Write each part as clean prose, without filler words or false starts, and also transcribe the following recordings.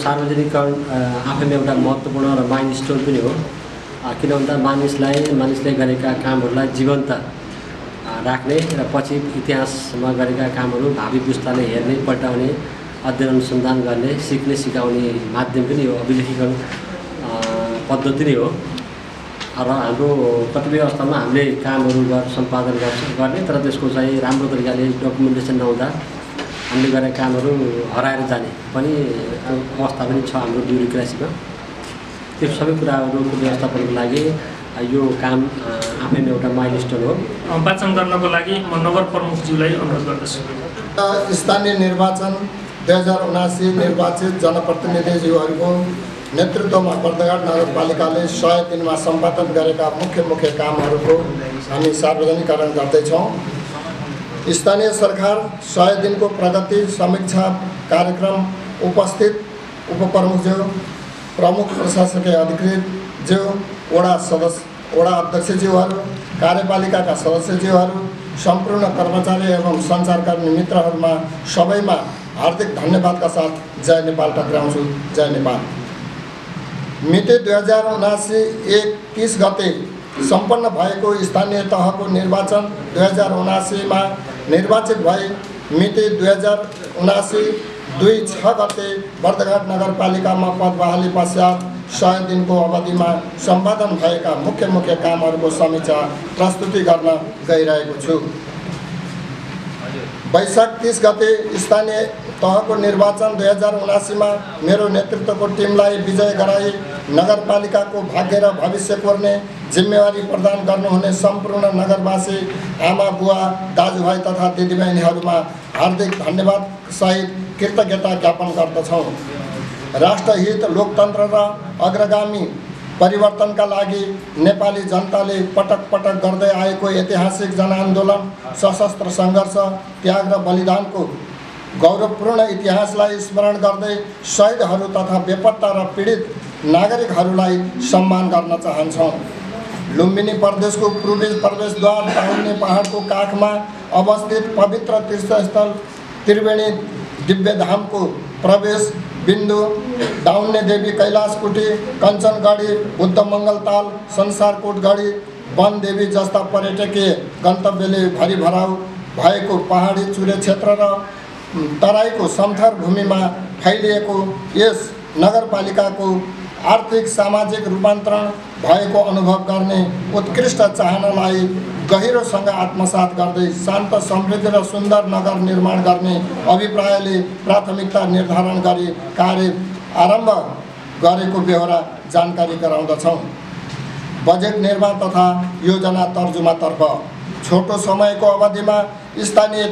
सार्वजनिकरण आफैमा एउटा महत्त्वपूर्ण र माइलस्टोन पनि हो। किन भन्दा मानिसले गरेका कामहरूलाई जीवन्त राख्ने र पछि इतिहासमा गरेका कामहरू भावी पुस्ताले हेर्ने, पल्टाउने, अध्ययन अनुसन्धान गर्ने, सिक्ने, सिकाउने माध्यम पनि हो, अभिलेखीकरण पद्धति नै हो। र हाम्रो कतिपय अवस्थामा हामीले कामहरू सम्पादन गर्ने, तर त्यसको चाहिँ राम्रो तरिकाले डकुमेन्टेसन नहुँदा हामीले गरेका कामहरू हराएर जाने पनि अवस्था पनि छ हाम्रो ब्युरोक्रेसीमा। त्यो सबै कुराहरूको व्यवस्थापनको लागि यो काम आफैमा एउटा माइलस्टोन हो। वाचन गर्नको लागि म नगर प्रमुखज्यूलाई अनुरोध गर्दछु। स्थानीय निर्वाचन 2079 निर्वाचित जनप्रतिनिधिज्यूहरूको नेतृत्वमा बर्दघाट नगरपालिकाले 100 दिनमा सम्पादन गरेका मुख्य कामहरूको हामी सार्वजनिकरण गर्दैछौँ। स्थानीय सरकार 100 दिनको प्रगति समीक्षा कार्यक्रम उपस्थित उपप्रमुखज्यू, प्रमुख प्रशासकीय अधिकृतज्यू, वडा अध्यक्षज्यूहरू, कार्यपालिकाका सदस्यज्यूहरू, सम्पूर्ण कर्मचारी एवं सञ्चारकर्मी मित्रहरूमा सबैमा हार्दिक धन्यवादका साथ जय नेपाल टक्राउँछु। जय नेपाल। मिति 2079-1-30 गते सम्पन्न भएको स्थानीय तहको निर्वाचन 2079 निर्वाचित भई मिति 2079-2-6 गते बर्दघाट नगरपालिकामा पद बहाली पश्चात 100 दिनको अवधिमा सम्पादन भएका मुख्य कामहरूको समीक्षा प्रस्तुति गर्न गइरहेको छु। वैशाख 30 गते स्थानीय तहको निर्वाचन 2079 मेरो नेतृत्वको टिमलाई विजय गराई नगरपालिकाको भाग्य र भविष्य कोर्ने जिम्मेवारी प्रदान गर्नुहुने सम्पूर्ण नगरवासी, आमा बुवा, दाजुभाइ तथा दिदीबहिनीहरूमा हार्दिक धन्यवाद सहित कृतज्ञता ज्ञापन गर्दछौँ। राष्ट्रहित, लोकतन्त्र र अग्रगामी परिवर्तनका लागि नेपाली जनताले पटक गर्दै आएको ऐतिहासिक जनआन्दोलन, सशस्त्र सङ्घर्ष, त्याग र बलिदानको गौरवपूर्ण इतिहासलाई स्मरण गर्दै शहीदहरू तथा बेपत्ता र पीडित नागरिकहरूलाई सम्मान गर्न चाहन्छौँ। लुम्बिनी प्रदेशको पूर्वी प्रवेशद्वार दाउन्ने पहाडको काखमा अवस्थित पवित्र तीर्थस्थल त्रिवेणी दिव्यधामको प्रवेश बिन्दु, दाउन्ने देवी कैलाशकुटी, कञ्चनगढी, बुद्ध मङ्गलताल, संसारकोटगढी, वनदेवी जस्ता पर्यटकीय गन्तव्यले भरिभराउ भएको पहाडी चुरे क्षेत्र र तराईको समथर भूमिमा फैलिएको यस नगरपालिकाको आर्थिक सामाजिक रूपान्तरण भएको अनुभव गर्ने उत्कृष्ट चाहनालाई गहिरोसँग आत्मसात गर्दै शान्त, समृद्ध र सुन्दर नगर निर्माण गर्ने अभिप्रायले प्राथमिकता निर्धारण गरी कार्य आरम्भ गरेको बेहोरा जानकारी गराउँदछौँ। बजेट निर्माण तथा योजना तर्जुमातर्फ छोटो समयको अवधिमा स्थानीय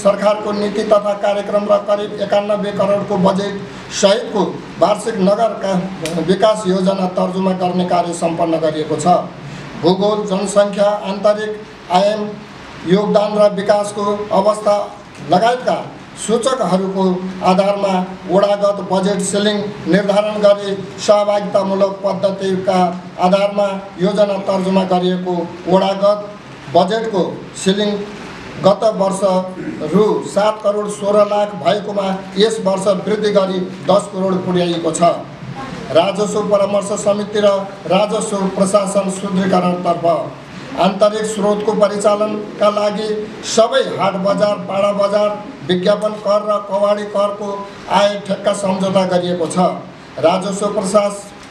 सरकारको नीति तथा कार्यक्रम र करिब 91 करोडको बजेट सहितको वार्षिक नगर विकास योजना तर्जुमा गर्ने कार्य सम्पन्न गरिएको छ। भूगोल, जनसङ्ख्या, आन्तरिक आयाम, योगदान र विकासको अवस्था लगायतका सूचकहरूको आधारमा वडागत बजेट सिलिङ निर्धारण गरी सहभागितामूलक पद्धतिका आधारमा योजना तर्जुमा गरिएको वडागत बजेटको सिलिङ गत वर्ष रु 7 करोड 16 लाख भएकोमा यस वर्ष वृद्धि गरी 10 करोड पुर्याइएको छ। राजस्व परामर्श समिति र राजस्व प्रशासन सुदृढीकरणतर्फ आन्तरिक स्रोतको परिचालनका लागि सबै हाट बजार, पाडा बजार, विज्ञापन कर र कवाडी करको आय ठेक्का सम्झौता गरिएको छ। राजस्व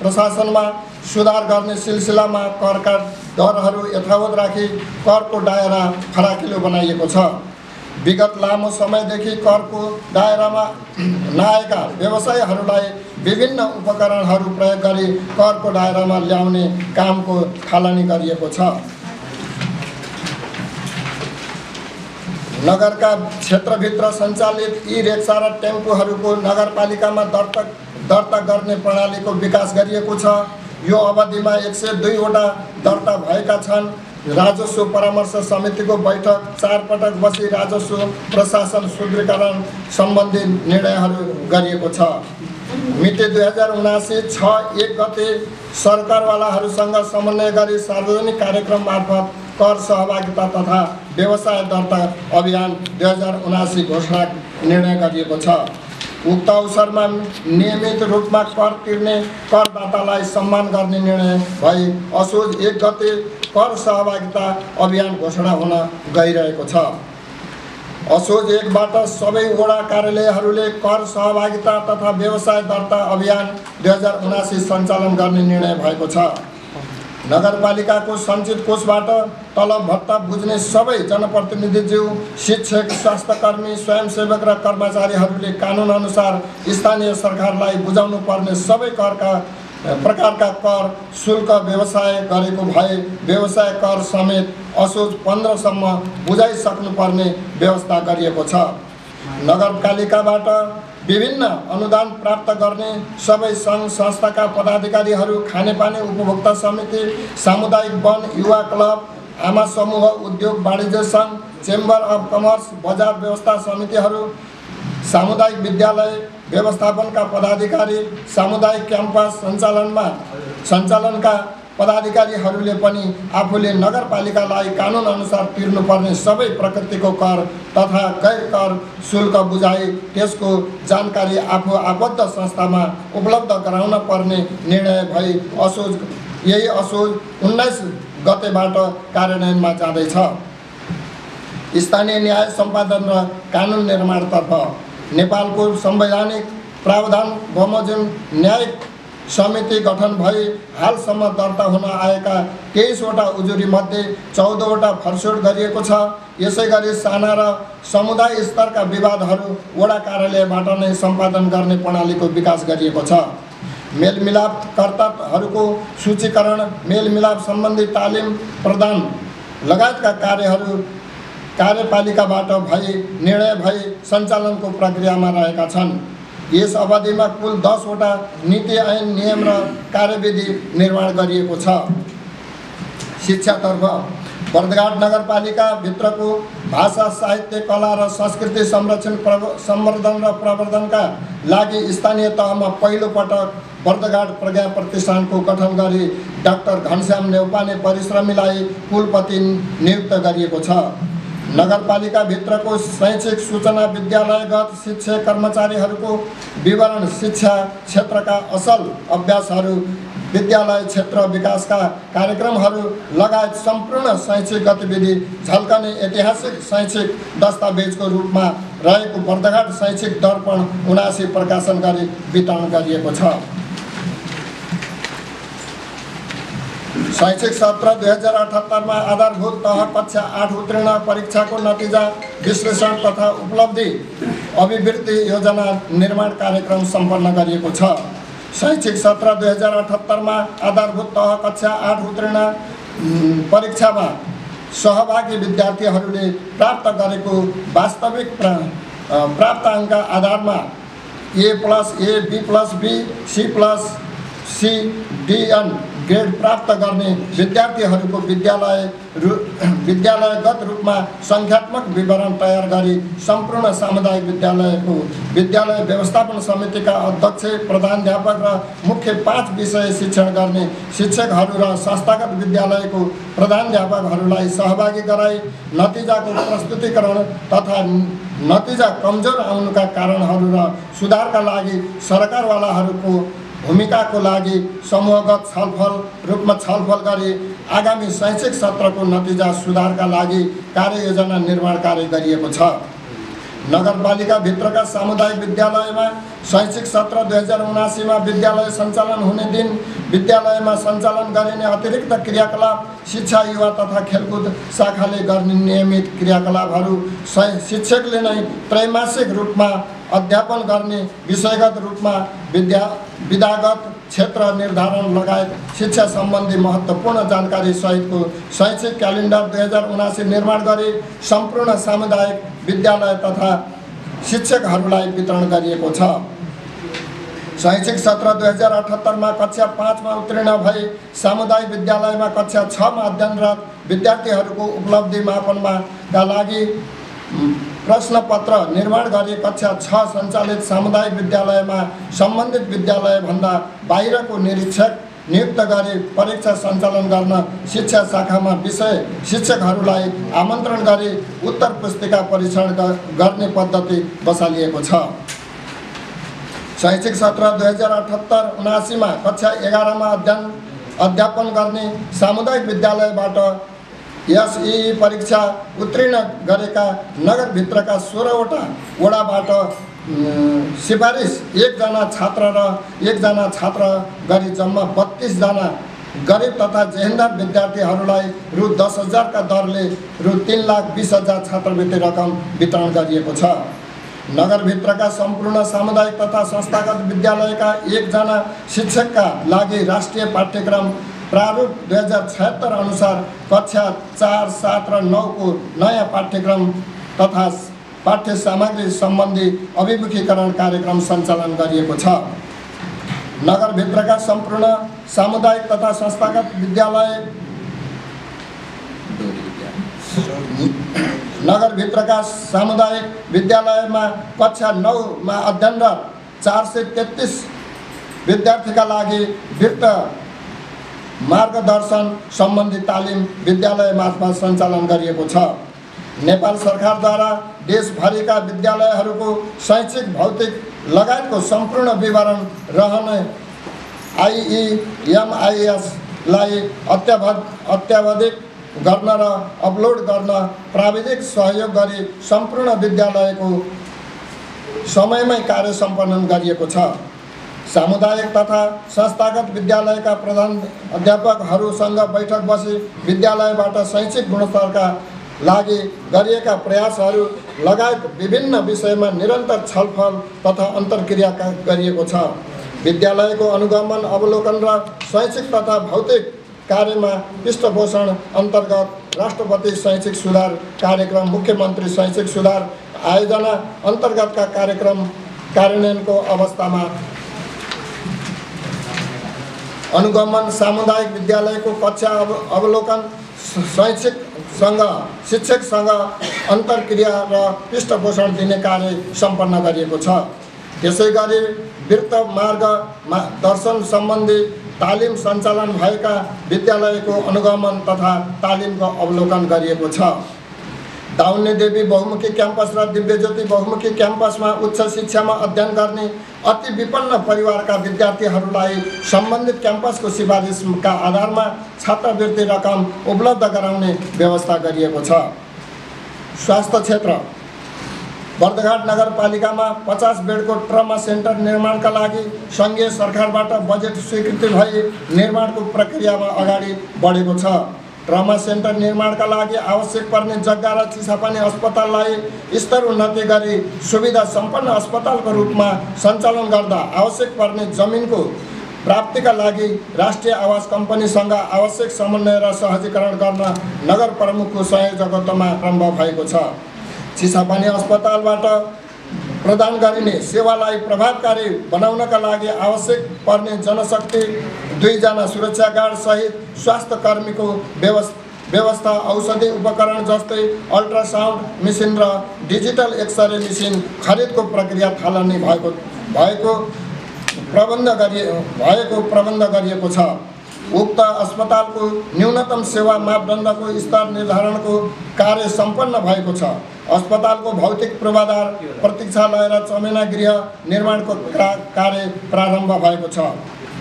प्रशासनमा सुधार गर्ने सिलसिलामा करका दरहरू यथावत राखी करको दायरा फराकिलो बनाइएको छ। विगत लामो समयदेखि करको दायरामा नआएका व्यवसायहरूलाई विभिन्न उपकरणहरू प्रयोग गरी करको दायरामा ल्याउने कामको थालनी गरिएको छ। नगरका क्षेत्रभित्र सञ्चालित ई-रिक्सा र टेम्पोहरूको नगरपालिकामा दर्ता गर्ने प्रणालीको विकास गरिएको छ। यो अवधिमा 102 वटा दर्ता भएका छन्। राजस्व परामर्श समितिको बैठक 4 पटक बसी राजस्व प्रशासन सुदृढीकरण सम्बन्धी निर्णयहरू गरिएको छ। मिति 2079-6-1 गते सरकारवालाहरूसँग समन्वय गरी सार्वजनिक कार्यक्रम मार्फत कर सहभागिता तथा व्यवसाय दर्ता अभियान 2079 घोषणा निर्णय गरिएको छ। उक्त अवसरमा नियमित रूपमा कर तिर्ने करदातालाई सम्मान गर्ने निर्णय भई असोज 1 गते कर सहभागिता अभियान घोषणा हुन गइरहेको छ। असोज 1 बाट सबै वडा कार्यालयहरूले कर सहभागिता तथा व्यवसाय दर्ता अभियान 2079 सञ्चालन गर्ने निर्णय भएको छ। नगरपालिकाको सञ्चित कोषबाट तलब भत्ता बुझ्ने सबै जनप्रतिनिधिज्यू, शिक्षक, स्वास्थ्यकर्मी, स्वयंसेवक र कर्मचारीहरूले कानुनअनुसार स्थानीय सरकारलाई बुझाउनु पर्ने सबै प्रकारका कर शुल्क व्यवसाय गरेको भए व्यवसाय कर समेत असोज 15 सम्म बुझाइसक्नुपर्ने व्यवस्था गरिएको छ। नगरपालिकाबाट विभिन्न अनुदान प्राप्त गर्ने सबै सङ्घ संस्थाका पदाधिकारीहरू, खानेपानी उपभोक्ता समिति, सामुदायिक वन, युवा क्लब, आमा समूह, उद्योग वाणिज्य सङ्घ, चेम्बर अफ कमर्स, बजार व्यवस्था समितिहरू, सामुदायिक विद्यालय व्यवस्थापनका पदाधिकारी, सामुदायिक क्याम्पस सञ्चालनका पदाधिकारीहरूले पनि आफूले नगरपालिकालाई कानुनअनुसार तिर्नुपर्ने सबै प्रकृतिको कर तथा गैर कर शुल्क बुझाइ त्यसको जानकारी आफू आबद्ध संस्थामा उपलब्ध गराउन पर्ने निर्णय भई यही असोज 19 गतेबाट कार्यान्वयनमा जाँदैछ। स्थानीय न्याय सम्पादन र कानुन निर्माणतर्फ नेपालको संवैधानिक प्रावधान बमोजिम न्यायिक समिति गठन भई हालसम्म दर्ता हुन आएका 23वटा उजुरी मध्ये 14वटा फरसोड गरिएको छ। यसै गरी साना र समुदाय स्तरका विवादहरू वडा कार्यालयबाट नै सम्पादन गर्ने प्रणालीको विकास गरिएको छ। मेलमिलापकर्ताहरूको सूचीकरण, मेलमिलाप सम्बन्धी तालिम प्रदान लगायतका कार्यहरू कार्यपालिकाबाट निर्णय भई सञ्चालनको प्रक्रियामा रहेका छन्। यस अवधिमा कुल 10वटा नीति, ऐन, नियम र कार्यविधि निर्माण गरिएको छ। शिक्षातर्फ बर्दघाट नगरपालिका भित्रको भाषा, साहित्य, कला र संस्कृति संरक्षण, संवर्धन र प्रवर्धनका लागि स्थानीय तहमा पहिलो पटक बर्दघाट प्रज्ञा प्रतिष्ठानको गठन गरी डाक्टर घनश्याम नेउपाने परिश्रमीलाई कुलपति नियुक्त गरिएको छ। नगरपालिका भित्रको शैक्षिक सूचना विद्यालयगत शिक्षक कर्मचारीहरूको विवरण, शिक्षा क्षेत्रका असल अभ्यासहरू, विद्यालय क्षेत्र विकासका कार्यक्रमहरू लगायत सम्पूर्ण शैक्षिक गतिविधि झल्कने ऐतिहासिक शैक्षिक दस्तावेजको रूपमा रहेको बर्दघाट शैक्षिक दर्पण 79 प्रकाशन गरी वितरण गरिएको छ। शैक्षिक सत्र 2078 मा आधारभूत तह कक्षा 8 उत्तीर्ण परीक्षाको नतिजा विश्लेषण तथा उपलब्धि अभिवृद्धि योजना निर्माण कार्यक्रम सम्पन्न गरिएको छ। शैक्षिक सत्र 2078 मा आधारभूत तह कक्षा 8 उत्तीर्ण परीक्षामा सहभागी विद्यार्थीहरूले प्राप्त गरेको वास्तविक प्राप्त अङ्क आधारमा A+A, B+B, C+C, D grade प्राप्त गर्ने विद्यार्थीहरूको विद्यालयगत रूपमा सङ्ख्यात्मक विवरण तयार गरी सम्पूर्ण सामुदायिक विद्यालयको विद्यालय व्यवस्थापन समितिका अध्यक्ष, प्रधानाध्यापक र मुख्य 5 विषय शिक्षण गर्ने शिक्षकहरू र संस्थागत विद्यालयको प्रधानाध्यापकहरूलाई सहभागी गराई नतिजाको प्रस्तुतिकरण तथा नतिजा कमजोर आउनुका कारणहरू र सुधारका लागि सरकारवालाहरूको भूमिकाको लागि समूहगत रूपमा छलफल गरी आगामी शैक्षिक सत्रको नतिजा सुधारका लागि कार्ययोजना निर्माण कार्य गरिएको छ। नगरपालिका भित्रका सामुदायिक विद्यालयमा शैक्षिक सत्र 2079 मा विद्यालय सञ्चालन हुने दिन विद्यालयमा सञ्चालन गरिने अतिरिक्त क्रियाकलाप, शिक्षा, युवा तथा खेलकुद शाखाले गर्ने नियमित क्रियाकलापहरू शिक्षकले नै त्रैमासिक रूपमा अध्यापन गर्ने, विषयगत रूपमा विधागत क्षेत्र निर्धारण लगायत शिक्षा सम्बन्धी महत्त्वपूर्ण जानकारी सहितको शैक्षिक क्यालेन्डर 2079 निर्माण गरी सम्पूर्ण सामुदायिक विद्यालय तथा शिक्षकहरूलाई वितरण गरिएको छ। शैक्षिक सत्र 2078 मा कक्षा 5 मा उत्तीर्ण भई सामुदायिक विद्यालयमा कक्षा 6 मा अध्ययनरत विद्यार्थीहरूको उपलब्धि मापनका लागि प्रश्नपत्र निर्माण गरी कक्षा 6 सञ्चालित सामुदायिक विद्यालयमा सम्बन्धित विद्यालयभन्दा बाहिरको निरीक्षक नियुक्त गरी परीक्षा सञ्चालन गर्न शिक्षा शाखामा विषय शिक्षकहरूलाई आमन्त्रण गरी उत्तर पुस्तिका परीक्षण गर्ने पद्धति बसालिएको छ। शैक्षिक सत्र 2078-79 मा कक्षा 11 मा अध्यापन गर्ने सामुदायिक विद्यालयबाट एसई परीक्षा उत्तीर्ण गरेका नगरभित्रका 16वटा वडाबाट सिफारिस 1 जना छात्र र 1 जना छात्र गरी जम्मा 32 जना गरिब तथा जेहेन्दार विद्यार्थीहरूलाई रु 10,000 का दरले रु 3,20,000 छात्रवृत्ति रकम वितरण गरिएको छ। नगरभित्रका सम्पूर्ण सामुदायिक तथा संस्थागत विद्यालयका 1 जना शिक्षकका लागि राष्ट्रिय पाठ्यक्रम प्रारूप 2076 अनुसार कक्षा 4, 7 र 9 को नयाँ पाठ्यक्रम तथा पाठ्य सामग्री सम्बन्धी अभिमुखीकरण कार्यक्रम सञ्चालन गरिएको छ। नगरभित्रका सम्पूर्ण सामुदायिक तथा संस्थागत नगरभित्रका सामुदायिक विद्यालयमा कक्षा 9 मा अध्ययनरत 433 विद्यार्थीका लागि वित्त मार्गदर्शन सम्बन्धी तालिम विद्यालय मार्फत सञ्चालन गरिएको छ। नेपाल सरकारद्वारा देशभरिका विद्यालयहरूको शैक्षिक भौतिक लगायतको सम्पूर्ण विवरण रहने आइइएमआइएसलाई अत्यावधिक गर्न र अपलोड गर्न प्राविधिक सहयोग गरी सम्पूर्ण विद्यालयको समयमै कार्य सम्पन्न गरिएको छ। सामुदायिक तथा संस्थागत विद्यालयका प्रधान अध्यापकहरूसँग बैठक बसी विद्यालयबाट शैक्षिक गुणस्तरका लागि गरिएका प्रयासहरू लगायत विभिन्न विषयमा निरन्तर छलफल तथा अन्तर्क्रिया गरिएको छ। विद्यालयको अनुगमन अवलोकन र शैक्षिक तथा भौतिक कार्यमा पृष्ठपोषण अन्तर्गत राष्ट्रपति शैक्षिक सुधार कार्यक्रम, मुख्यमन्त्री शैक्षिक सुधार आयोजना अन्तर्गतका कार्यक्रम कार्यान्वयनको अवस्थामा अनुगमन, सामुदायिक विद्यालयको कक्षा अवलोकन, शिक्षकसँग अन्तर्क्रिया र पृष्ठपोषण दिने कार्य सम्पन्न गरिएको छ। त्यसैगरी वित्त मार्ग दर्शन सम्बन्धी तालिम सञ्चालन भएका विद्यालयको अनुगमन तथा तालिमको अवलोकन गरिएको छ। दाउन्ने देवी बहुमुखी क्याम्पस र दिव्यज्योति बहुमुखी क्याम्पसमा उच्च शिक्षामा अध्ययन गर्ने अति विपन्न परिवारका विद्यार्थीहरूलाई सम्बन्धित क्याम्पसको सिफारिसका आधारमा छात्रवृत्ति रकम उपलब्ध गराउने व्यवस्था गरिएको छ। स्वास्थ्य क्षेत्र बर्दघाट नगरपालिकामा 50 बेडको ट्रमा सेन्टर निर्माणका लागि सङ्घीय सरकारबाट बजेट स्वीकृति भई निर्माणको प्रक्रियामा अगाडि बढेको छ। ट्रमा सेन्टर निर्माणका लागि आवश्यक पर्ने जग्गा र चिसापानी अस्पताललाई स्तर उन्नति गरी सुविधा सम्पन्न अस्पतालको रूपमा सञ्चालन गर्दा आवश्यक पर्ने जमिनको प्राप्तिका लागि राष्ट्रिय आवास कम्पनीसँग आवश्यक समन्वय र सहजीकरण गर्न नगर प्रमुखको संयोजकत्वमा आरम्भ भएको छ। चिसापानी अस्पतालबाट प्रदान गरिने सेवालाई प्रभावकारी बनाउनका लागि आवश्यक पर्ने जनशक्ति 2 जना सुरक्षा गार्ड सहित स्वास्थ्य कर्मीको व्यवस्था, औषधि उपकरण जस्तै अल्ट्रासाउन्ड मेसिन र डिजिटल एक्सरे मेसिन खरिदको प्रक्रिया थालनी भएको प्रबन्ध गरिएको छ। उक्त अस्पतालको न्यूनतम सेवा मापदण्डको स्तर निर्धारणको कार्य सम्पन्न भएको छ। अस्पतालको भौतिक पूर्वाधार, प्रतीक्षालय र चमेना गृह निर्माणको कार्य प्रारम्भ भएको छ।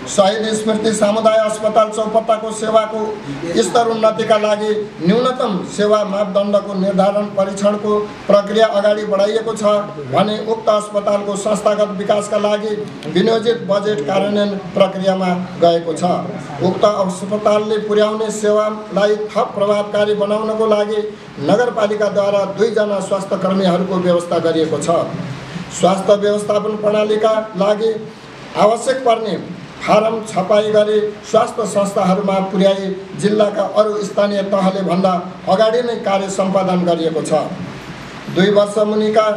शहीद स्मृति सामुदाय अस्पताल चौपत्ताको सेवाको स्तर उन्नतिका लागि न्यूनतम सेवा मापदण्डको निर्धारण परीक्षणको प्रक्रिया अगाडि बढाइएको छ भने उक्त अस्पतालको संस्थागत विकासका लागि विनियोजित बजेट कार्यान्वयन प्रक्रियामा गएको छ। उक्त अस्पतालले पुर्याउने सेवालाई थप प्रभावकारी बनाउनको लागि नगरपालिकाद्वारा 2 जना स्वास्थ्य कर्मीहरूको व्यवस्था गरिएको छ। स्वास्थ्य व्यवस्थापन प्रणालीका लागि आवश्यक पर्ने फारम छपाई गरी स्वास्थ्य संस्थाहरूमा पुर्याई जिल्लाका अरू स्थानीय तहले भन्दा अगाडि नै कार्य सम्पादन गरिएको छ। 2 वर्ष मुनिका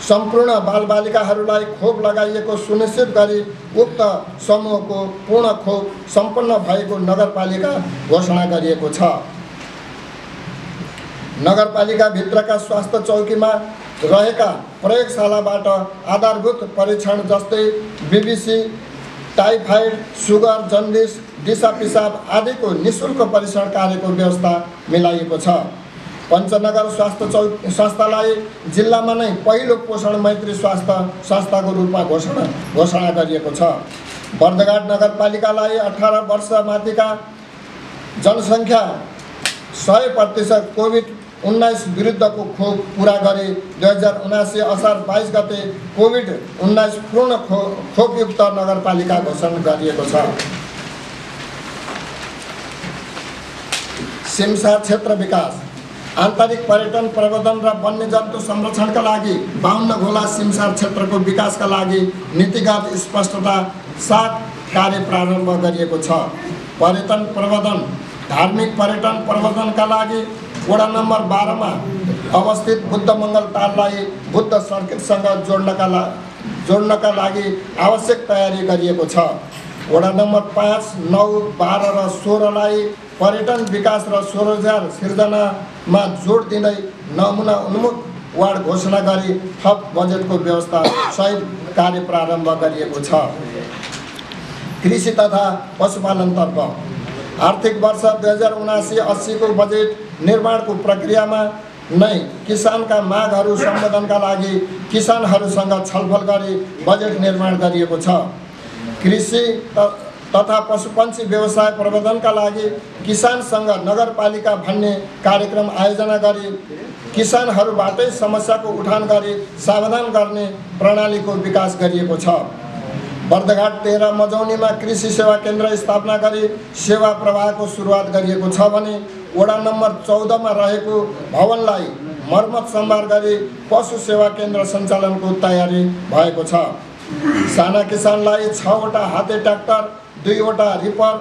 सम्पूर्ण बालबालिकाहरूलाई खोप लगाइएको सुनिश्चित गरी उक्त समूहको पूर्ण खोप सम्पन्न भएको नगरपालिका घोषणा गरिएको छ। नगरपालिकाभित्रका स्वास्थ्य चौकीमा रहेका प्रयोगशालाबाट आधारभूत परीक्षण जस्तै बीबीसी, टाइफाइड, सुगर, जन्डिस, दिशा पिसाब आदिको निःशुल्क परीक्षण कार्यको व्यवस्था मिलाइएको छ। पञ्चनगर स्वास्थ्य संस्थालाई जिल्लामा नै पहिलो पोषण मैत्री स्वास्थ्य संस्थाको रूपमा घोषणा गरिएको छ। बर्दघाट नगरपालिकालाई 18 वर्ष माथिका जनसङ्ख्या 100% कोभिड-19 विरुद्धको खोप पुरा गरी 2079 असार 22 गते कोभिड-19 पूर्ण खोपयुक्त नगरपालिका घोषणा गरिएको छ। सिमसार क्षेत्र विकास आन्तरिक पर्यटन प्रवर्धन र वन्यजन्तु संरक्षणका लागि 52 घोला सिमसार क्षेत्रको विकासका लागि नीतिगत स्पष्टता साथ कार्य प्रारम्भ गरिएको छ। पर्यटन प्रवर्धन धार्मिक पर्यटन प्रवर्धनका लागि वडा नम्बर 12 मा अवस्थित बुद्ध मङ्गल ताललाई बुद्ध सर्किटसँग जोड्नका लागि आवश्यक तयारी गरिएको छ। वडा नम्बर 5, 9, 12 र 16 लाई पर्यटन विकास र स्वरोजगार सिर्जनामा जोड दिँदै नमुना उन्मुख वार्ड घोषणा गरी थप बजेटको व्यवस्था सहित कार्य प्रारम्भ गरिएको छ। कृषि तथा पशुपालनतर्फ आर्थिक वर्ष 2079-80 को बजेट निर्माणको प्रक्रियामा नै किसानका मागहरू सम्बोधनका लागि किसानहरूसँग छलफल गरी बजेट निर्माण गरिएको छ। कृषि तथा पशुपन्छी व्यवसाय प्रवर्धनका लागि किसानसँग नगरपालिका भन्ने कार्यक्रम आयोजना गरी किसानहरूबाटै समस्याको उठान गरी समाधान गर्ने प्रणालीको विकास गरिएको छ। बर्दघाट 13 मजौनीमा कृषि सेवा केन्द्र स्थापना गरी सेवा प्रवाहको सुरुवात गरिएको छ भने वडा नम्बर 14 मा रहेको भवनलाई मर्मत सम्भार गरी पशु सेवा केन्द्र सञ्चालनको तयारी भएको छ। साना किसानलाई 6 वटा हाते ट्र्याक्टर, 2 वटा रिपर,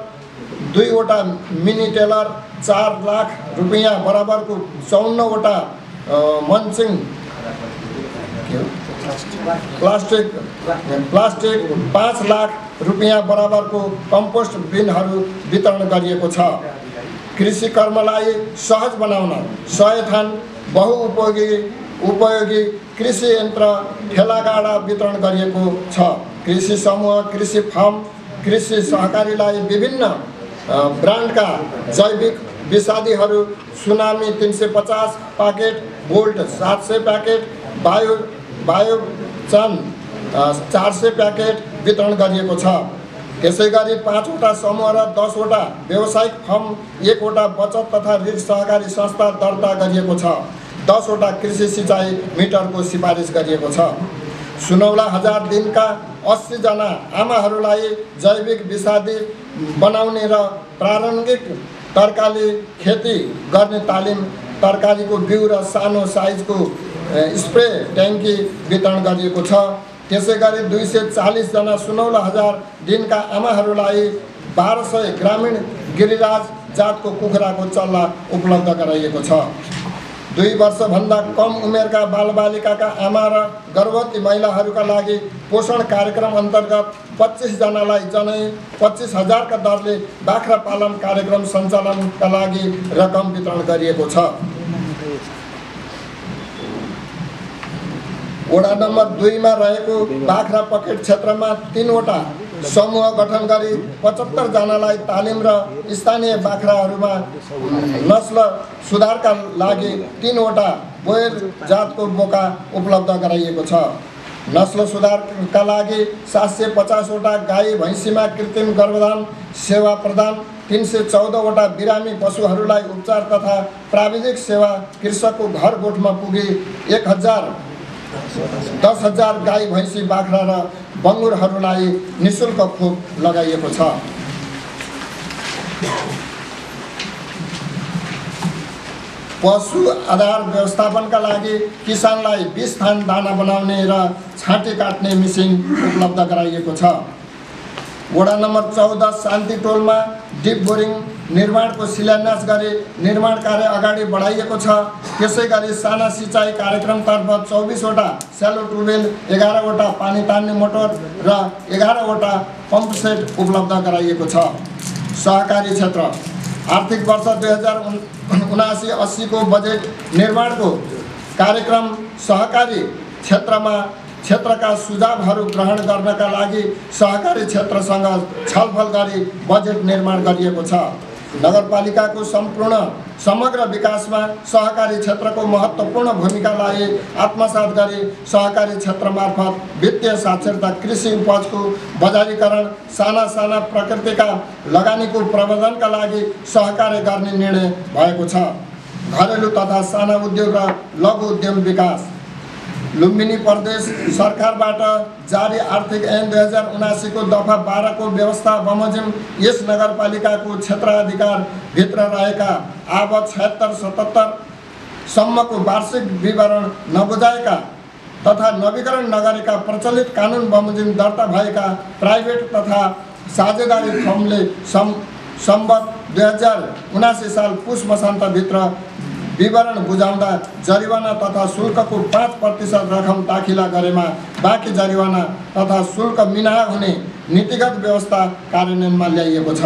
2 वटा मिनी टेलर, 4 लाख रुपैयाँ बराबरको 54 वटा मल्चिङ प्लास्टिक 5 लाख रुपैयाँ बराबरको कम्पोस्ट बिनहरू वितरण गरिएको छ। कृषि कर्मलाई सहज बनाउन 100 थान बहुउपयोगी कृषि यन्त्र ठेलागाडा वितरण गरिएको छ। कृषि समूह, कृषि फार्म, कृषि सहकारीलाई विभिन्न ब्रान्डका जैविक विषादीहरू सुनामी 350 प्याकेट, बोल्ट 700 प्याकेट, बायोचान 400 प्याकेट वितरण गरिएको छ। त्यसै गरी 5 वटा समूह र 10 वटा व्यावसायिक फर्म, 1 वटा बचत तथा ऋण सहकारी संस्था दर्ता गरिएको छ। 10 वटा कृषि सिँचाइ मिटरको सिफारिस गरिएको छ। सुनौला 1000 दिनका 80 जना आमाहरूलाई जैविक विषादी बनाउने र प्रारम्भिक तरकारी खेती गर्ने तालिम, तरकारीको बिउ र सानो साइजको स्प्रे ट्याङ्की वितरण गरिएको छ। त्यसै गरी 240 जना सुनौला 1000 दिनका आमाहरूलाई 1200 ग्रामीण गिरिराज जातको कुखुराको चल्ला उपलब्ध गराइएको छ। 2 वर्षभन्दा कम उमेरका बालबालिकाका आमा र गर्भवती महिलाहरूका लागि पोषण कार्यक्रम अन्तर्गत 25 जनालाई जनै 25,000 का दरले बाख्रा पालन कार्यक्रम सञ्चालनका लागि रकम वितरण गरिएको छ। वडा नम्बर 2 मा रहेको बाख्रा पकेट क्षेत्रमा 3 वटा समूह गठन गरी 75 जनालाई तालिम र स्थानीय बाख्राहरूमा नस्ल सुधारका लागि 3 वटा बोयर जातको बोका उपलब्ध गराइएको छ। नस्ल सुधारका लागि 750 वटा गाई भैँसीमा कृत्रिम गर्भधान सेवा प्रदान, 314 वटा बिरामी पशुहरूलाई उपचार तथा प्राविधिक सेवा कृषकको घर गोठमा पुगी 10,000 गाई भैँसी बाख्रा र बङ्गुरहरूलाई निःशुल्क खोप लगाइएको छ। पशु आधार व्यवस्थापनका लागि किसानलाई 20 थान दाना बनाउने र छाँटी काट्ने मिसिन उपलब्ध गराइएको छ। वडा नम्बर 14 शान्ति टोलमा डिप बोरिङ निर्माणको शिलान्यास गरी निर्माण कार्य अगाडि बढाइएको छ। त्यसै गरी साना सिँचाइ कार्यक्रमतर्फ 24 वटा स्यालो ट्युबवेल, 11 वटा पानी तान्ने मोटर र 11 वटा पम्प सेट उपलब्ध गराइएको छ। सहकारी क्षेत्र आर्थिक वर्ष 2079-80 को बजेट निर्माणको कार्यक्रम सहकारी क्षेत्रका सुझावहरू ग्रहण गर्नका लागि सहकारी क्षेत्रसँग छलफल गरी बजेट निर्माण गरिएको छ। नगरपालिकाको सम्पूर्ण समग्र विकासमा सहकारी क्षेत्रको महत्त्वपूर्ण भूमिकालाई आत्मसात गरी सहकारी क्षेत्र मार्फत वित्तीय साक्षरता, कृषि उपजको बजारीकरण, साना साना प्रकृतिका लगानीको प्रबन्धनका लागि सहकार्य गर्ने निर्णय भएको छ। घरेलु तथा साना उद्योग र लघु उद्यम विकास। लुम्बिनी प्रदेश सरकारबाट जारी आर्थिक ऐन 2079 को दफा 12 को व्यवस्था बमोजिम यस नगरपालिकाको क्षेत्राधिकारभित्र रहेका आवत 76-77 सम्मको वार्षिक विवरण नबुझाएका तथा नवीकरण नगरेका प्रचलित कानुन बमोजिम दर्ता भएका प्राइभेट तथा साझेदारी फर्मले सम्बत 2079 साल पुस मसान्तभित्र विवरण बुझाउँदा जरिवाना तथा शुल्कको 5% रकम दाखिला गरेमा बाँकी जरिवाना तथा शुल्क मिनाहा हुने नीतिगत व्यवस्था कार्यान्वयनमा ल्याइएको छ।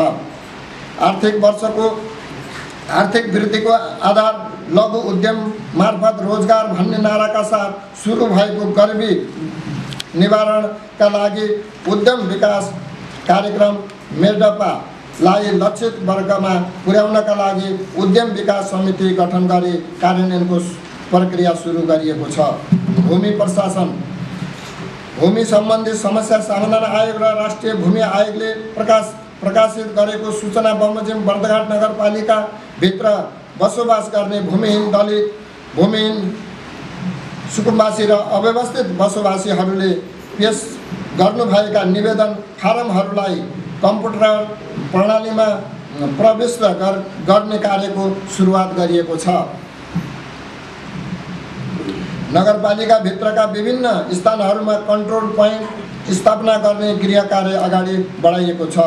आर्थिक वर्षको आर्थिक वृद्धिको आधार लघु उद्यम मार्फत रोजगार भन्ने नाराका साथ सुरु भएको गरिबी निवारणका लागि उद्यम विकास कार्यक्रम मेडपालाई लक्षित वर्गमा पुर्याउनका लागि उद्यम विकास समिति गठन गरी कार्यान्वयनको प्रक्रिया सुरु गरिएको छ। भूमि प्रशासन। भूमि सम्बन्धी समस्या समाधान आयोग र राष्ट्रिय भूमि आयोगले प्रकाशित गरेको सूचना बमोजिम बर्दघाट नगरपालिका भित्र बसोबास गर्ने भूमिहीन दलित, भूमिहीन सुकुम्बासी र अव्यवस्थित बसोबासीहरूले पेश गर्नुभएका निवेदन फारमहरूलाई कम्प्युटर प्रणालीमा प्रविष्ट गर्ने कार्यको सुरुवात गरिएको छ। नगरपालिका भित्रका विभिन्न स्थानहरूमा कन्ट्रोल पोइन्ट स्थापना गर्ने गृह कार्य अगाडि बढाइएको छ।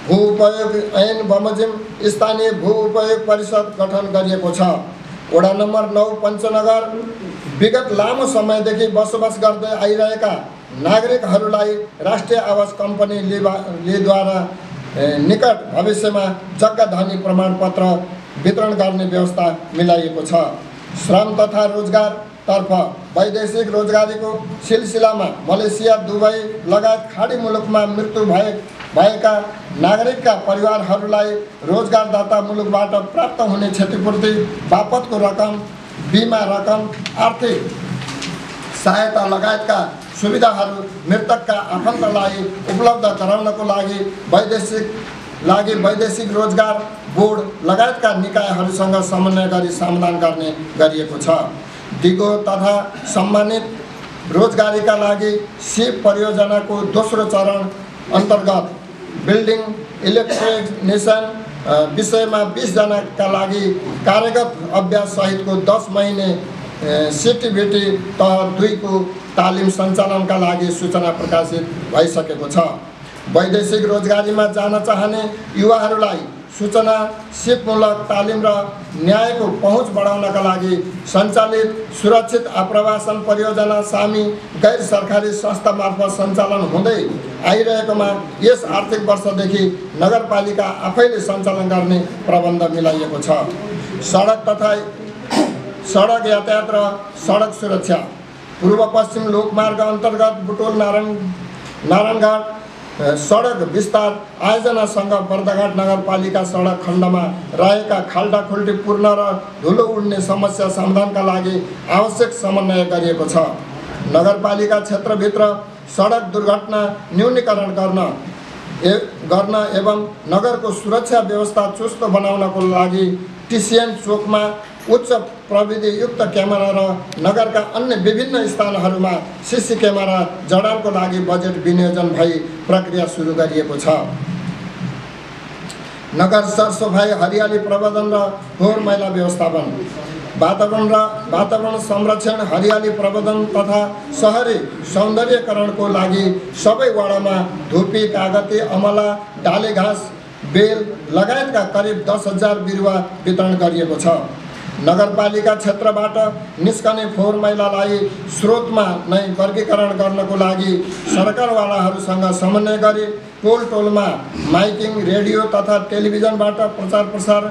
भू उपयोग ऐन बमोजिम स्थानीय भू उपयोग परिषद गठन गरिएको छ। वडा नम्बर 9 पञ्चनगर विगत लामो समयदेखि बसोबास गर्दै आइरहेका नागरिकहरूलाई राष्ट्रिय आवास कम्पनी लेद्वारा निकट भविष्यमा जग्गा धनी प्रमाणपत्र वितरण गर्ने व्यवस्था मिलाइएको छ। श्रम तथा रोजगारतर्फ वैदेशिक रोजगारीको सिलसिलामा मलेसिया, दुबई लगायत खाडी मुलुकमा मृत्यु भएका नागरिकका परिवारहरूलाई रोजगारदाता मुलुकबाट प्राप्त हुने क्षतिपूर्ति बापतको रकम, बिमा रकम, आर्थिक सहायता लगायतका सुविधाहरू मृतकका आफन्तलाई उपलब्ध गराउनको लागि वैदेशिक रोजगार बोर्ड लगायतका निकायहरूसँग समन्वय गरी समाधान गर्ने गरिएको छ। दिगो तथा सम्मानित रोजगारीका लागि सिप परियोजनाको दोस्रो चरण अन्तर्गत बिल्डिङ इलेक्ट्रिसियन विषयमा 20 जनाका लागि कार्यगत अभ्यास सहितको 10 महिने सिटिभिटी तह 2 को तालिम सञ्चालनका लागि सूचना प्रकाशित भइसकेको छ। वैदेशिक रोजगारीमा जान चाहने युवाहरूलाई सूचना, सिपमूलक तालिम र न्यायको पहुँच बढाउनका लागि सञ्चालित सुरक्षित आप्रवासन परियोजना सामी गैर सरकारी संस्था मार्फत सञ्चालन हुँदै आइरहेकोमा यस आर्थिक वर्षदेखि नगरपालिका आफैले सञ्चालन गर्ने प्रबन्ध मिलाइएको छ। सडक यातायात र सडक सुरक्षा। पूर्व पश्चिम लोकमार्ग अन्तर्गत बुटोल नारायणघाट सडक विस्तार आयोजनासँग बर्दघाट नगरपालिका सडक खण्डमा रहेका खाल्डाखुल्टी पूर्ण र धुलो उड्ने समस्या समाधानका लागि आवश्यक समन्वय गरिएको छ। नगरपालिका क्षेत्रभित्र सडक दुर्घटना न्यूनीकरण गर्न एवं नगरको सुरक्षा व्यवस्था चुस्त बनाउनको लागि टिसिएन चोकमा उच्च प्रविधियुक्त क्यामेरा र नगरका अन्य विभिन्न स्थानहरूमा सीसी क्यामेरा जडानको लागि बजेट विनियोजन भई प्रक्रिया सुरु गरिएको छ। नगर सरसफाई, हरियाली प्रबन्धन र फोहोर मैला व्यवस्थापन। वातावरण संरक्षण, हरियाली प्रबन्धन तथा शहरी सौन्दर्यकरणको लागि सबै वडामा धुपी, कागती, अमला, डाले घाँस, बेल लगायतका करिब 10,000 बिरुवा वितरण गरिएको छ। नगरपालिका क्षेत्रबाट निस्कने फोहोर मैलालाई स्रोतमा नै वर्गीकरण गर्नको लागि सरकारवालाहरूसँग समन्वय गरी टोलमा माइकिङ, रेडियो तथा टेलिभिजनबाट प्रचार प्रसार,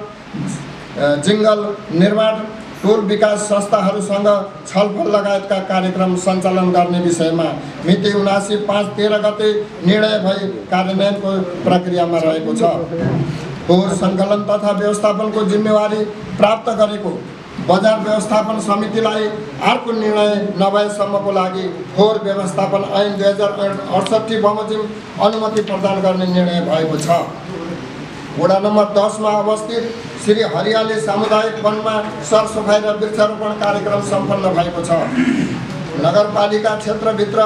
जिङ्गल निर्माण, टोल विकास संस्थाहरूसँग छलफल लगायतका कार्यक्रम सञ्चालन गर्ने विषयमा मिति 79/5/13 गते निर्णय भई कार्यान्वयनको प्रक्रियामा रहेको छ। फोहोर सङ्कलन तथा व्यवस्थापनको जिम्मेवारी प्राप्त गरेको बजार व्यवस्थापन समितिलाई अर्को निर्णय नभएसम्मको लागि फोहोर व्यवस्थापन ऐन 2068 बमोजिम अनुमति प्रदान गर्ने निर्णय भएको छ। वडा नम्बर 10 मा अवस्थित श्री हरियाली सामुदायिक वनमा सरसफाई र वृक्षारोपण कार्यक्रम सम्पन्न भएको छ। नगरपालिका क्षेत्रभित्र